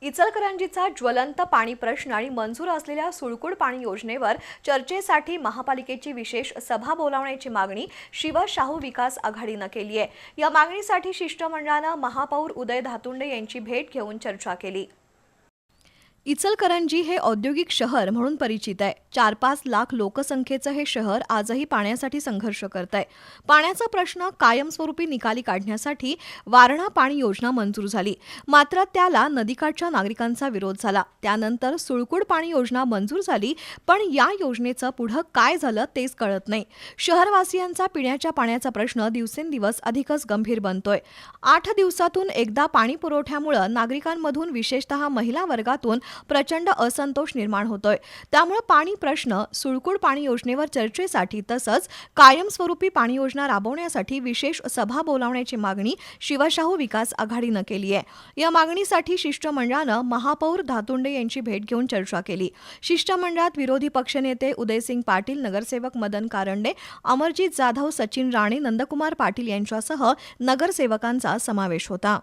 इचलकरंजीचा ज्वलंत पाणी प्रश्न आणि मंजूर असलेल्या सुळकुड पाणी योजनेवर चर्चेसाठी महापालिकेची विशेष सभा बोलावण्याची मागणी शिवशाहू विकास आघाडीनं केली आहे। या मागणीसाठी शिष्टमंडळानं महापौर उदय धातुंडे यांची भेट घेऊन चर्चा केली। इचलकरंजी हे औद्योगिक शहर म्हणून परिचित आहे। 4-5 लाख लोकसंख्येचं हे शहर आजही पाण्यासाठी संघर्ष करत आहे। पाण्याचा प्रश्न कायमस्वरूपी निकाली काढण्यासाठी वारणा पाणी योजना मंजूर झाली, मात्र त्याला नदीकाठच्या नागरिकांचा विरोध झाला। त्यानंतर सुळकुड पाणी योजना मंजूर झाली, पण या योजनेचं पुढं काय झालं तेच कळत नाही। शहरवासियांचा पिण्याच्या पाण्याचा प्रश्न दिवसेंदिवस अधिकच गंभीर बनतोय। 8 दिवसातून एकदा पाणी पुरवठ्यामुळे नागरिकांमधून विशेषतः महिला वर्गातून प्रचंड असंतोष निर्माण होतोय। त्यामुळे पाणी प्रश्न, सुळकुड पाणी योजनेवर चर्चेसाठी तसंच कायमस्वरूपी पाणी योजना राबवण्यासाठी विशेष सभा बोलावण्याची मागणी शिवशाहू विकास आघाडीनं केली आहे। या मागणीसाठी शिष्टमंडळानं महापौर धातुंडे यांची भेट घेऊन चर्चा केली। शिष्टमंडळात विरोधी पक्षनेते उदयसिंग पाटील, नगरसेवक मदन कारंडे, अमरजीत जाधव, सचिन राणे, नंदकुमार पाटील यांच्यासह नगरसेवकांचा समावेश होता।